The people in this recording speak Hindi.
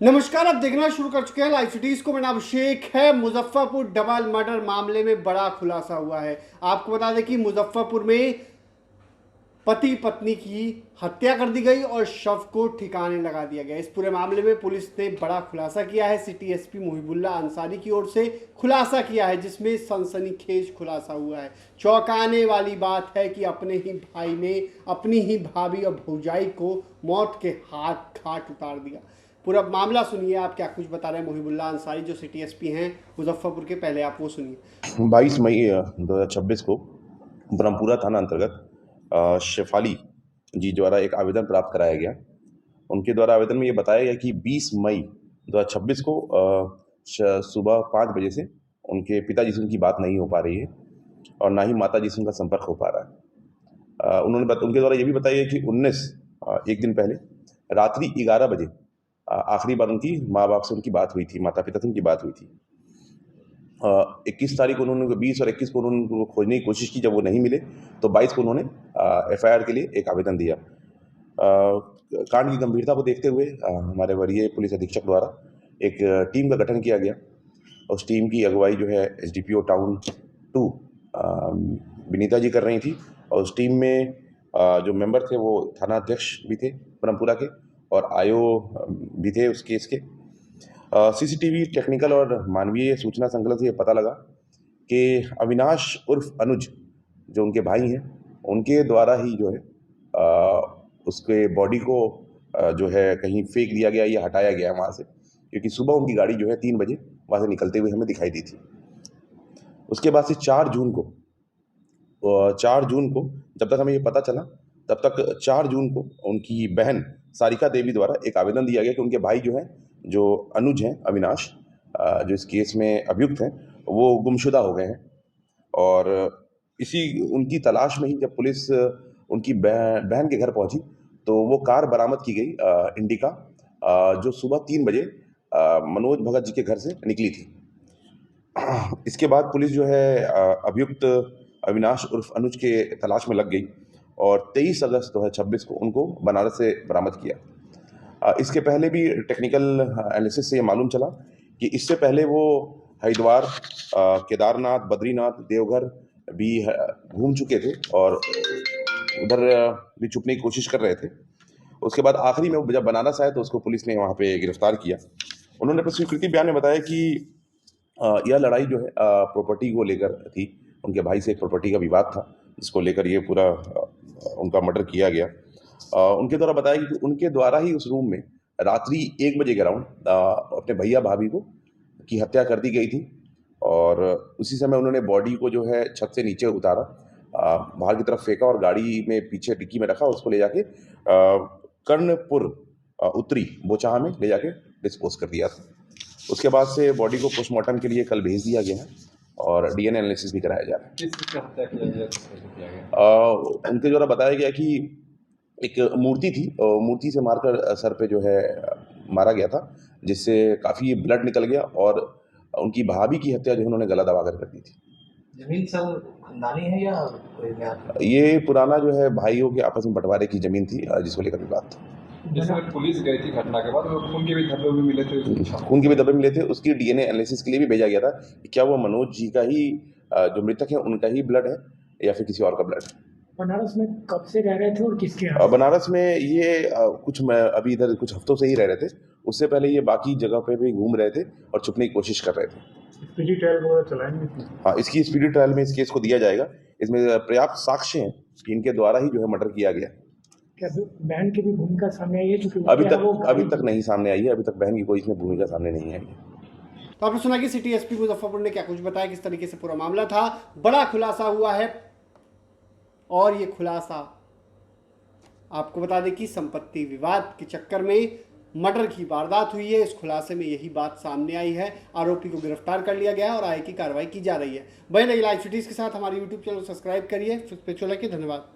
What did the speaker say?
नमस्कार, आप देखना शुरू कर चुके हैं लाइव सिटीज को। मेरा नाम अभिषेक है। मुजफ्फरपुर डबल मर्डर मामले में बड़ा खुलासा हुआ है। आपको बता दें कि मुजफ्फरपुर में पति पत्नी की हत्या कर दी गई और शव को ठिकाने लगा दिया गया। इस पूरे मामले में पुलिस ने बड़ा खुलासा किया है। सिटी एसपी मुहिबुल्लाह अंसारी की ओर से खुलासा किया है, जिसमें सनसनीखेज खुलासा हुआ है। चौंकाने वाली बात है कि अपने ही भाई ने अपनी ही भाभी और भौजाई को मौत के घाट उतार दिया। पूरा मामला सुनिए, आप क्या कुछ बता रहे हैं मुहिबुल्लाह अंसारी, जो सिटी एसपी हैं मुजफ्फरपुर के। पहले आप वो सुनिए। 22 मई 2026 को ब्रह्मपुरा थाना अंतर्गत शेफाली जी द्वारा एक आवेदन प्राप्त कराया गया। उनके द्वारा आवेदन में ये बताया गया कि 20 मई 2026 को सुबह 5 बजे से उनके पिताजी से उनकी बात नहीं हो पा रही है और ना ही माताजी से उनका संपर्क हो पा रहा है। उनके द्वारा ये भी बताया गया कि 19 एक दिन पहले रात्रि 11 बजे आखिरी बार उनकी माँ बाप से उनकी बात हुई थी, माता पिता से उनकी बात हुई थी। 21 तारीख को उन्होंने 20 और 21 को उन्होंने उनको खोजने की कोशिश की। जब वो नहीं मिले तो 22 को उन्होंने एफआईआर के लिए एक आवेदन दिया। कांड की गंभीरता को देखते हुए हमारे वरीय पुलिस अधीक्षक द्वारा एक टीम का गठन किया गया। उस टीम की अगुवाई जो है एसडीपीओ टाउन 2 विनीता जी कर रही थी और उस टीम में जो मेंबर थे वो थाना अध्यक्ष भी थे ब्रह्मपुरा के और आईओ भी थे उस केस के। सीसीटीवी टेक्निकल और मानवीय सूचना संकलन से ये पता लगा कि अविनाश उर्फ अनुज जो उनके भाई हैं, उनके द्वारा ही जो है उसके बॉडी को जो है कहीं फेंक दिया गया या हटाया गया वहाँ से, क्योंकि सुबह उनकी गाड़ी जो है 3 बजे वहाँ से निकलते हुए हमें दिखाई दी थी। उसके बाद से 4 जून को जब तक हमें ये पता चला तब तक 4 जून को उनकी बहन सारिका देवी द्वारा एक आवेदन दिया गया कि उनके भाई जो हैं, जो अनुज हैं अविनाश, जो इस केस में अभियुक्त हैं, वो गुमशुदा हो गए हैं। और इसी उनकी तलाश में ही जब पुलिस उनकी बहन के घर पहुंची तो वो कार बरामद की गई इंडिका, जो सुबह 3 बजे मनोज भगत जी के घर से निकली थी। इसके बाद पुलिस जो है अभियुक्त अविनाश उर्फ अनुज के तलाश में लग गई और 23 अगस्त 2026 को उनको बनारस से बरामद किया। इसके पहले भी टेक्निकल एनालिसिस से ये मालूम चला कि इससे पहले वो हरिद्वार, केदारनाथ, बद्रीनाथ, देवघर भी घूम चुके थे और उधर भी छुपने की कोशिश कर रहे थे। उसके बाद आखिरी में जब बनारस आए तो उसको पुलिस ने वहाँ पे गिरफ्तार किया। उन्होंने अपने स्वीकृति बयान में बताया कि यह लड़ाई जो है प्रॉपर्टी को लेकर थी। उनके भाई से एक प्रॉपर्टी का विवाद था जिसको लेकर ये पूरा उनका मर्डर किया गया। उनके द्वारा बताया कि उनके द्वारा ही उस रूम में रात्रि 1 बजे के अराउंड अपने भैया भाभी को की हत्या कर दी गई थी और उसी समय उन्होंने बॉडी को जो है छत से नीचे उतारा, बाहर की तरफ फेंका और गाड़ी में पीछे डिक्की में रखा, उसको ले जाके कर्णपुर उत्तरी बोचाहा में ले जाके डिस्पोज कर दिया था। उसके बाद से बॉडी को पोस्टमार्टम के लिए कल भेज दिया गया है और डीएनए एनालिसिस भी कराया जा रहा है। किस हत्या किया गया? उनके द्वारा बताया गया कि एक मूर्ति थी, मूर्ति से मारकर सर पे जो है मारा गया था, जिससे काफ़ी ब्लड निकल गया और उनकी भाभी की हत्या जो उन्होंने गला दबाकर कर दी थी। जमीन सर खानदानी है या कोई नया? ये पुराना जो है भाइयों के आपस में बंटवारे की जमीन थी जिसको लेकर विवाद था। जैसे पुलिस गई थी घटना के बाद, खून के भी धब्बे भी मिले थे। खून के भी धब्बे मिले थे। उसकी डीएनए एनालिसिस के लिए भी भेजा गया था कि क्या वो मनोज जी का ही जो मृतक है उनका ही ब्लड है या फिर किसी और का ब्लड है। बनारस में कब से रह रहे थे और किसके यहाँ? बनारस में ये अभी इधर कुछ हफ्तों से ही रह रहे थे। उससे पहले ये बाकी जगह पे भी घूम रहे थे और छुपने की कोशिश कर रहे थे। स्पीडी ट्रायल वगैरह चलाएंगे? हाँ, इसकी स्पीडी ट्रायल में इस केस को दिया जाएगा। इसमें पर्याप्त साक्ष्य हैं कि इनके द्वारा ही जो है मर्डर किया गया। क्या बहन की भी भूमिका सामने आई है? अभी तक नहीं सामने आई है। अभी तक बहन की कोई इसमें भूमिका सामने नहीं आई है। तो आपने सुना कि सिटी एसपी मुजफ्फरपुर ने क्या कुछ बताया, किस तरीके से पूरा मामला था। बड़ा खुलासा हुआ है और ये खुलासा आपको बता दें कि संपत्ति विवाद के चक्कर में मर्डर की वारदात हुई है। इस खुलासे में यही बात सामने आई है। आरोपी को गिरफ्तार कर लिया गया है और आगे की कार्रवाई की जा रही है। बने रहिए लाइव सिटीज के साथ। हमारे यूट्यूब चैनल सब्सक्राइब करिए। धन्यवाद।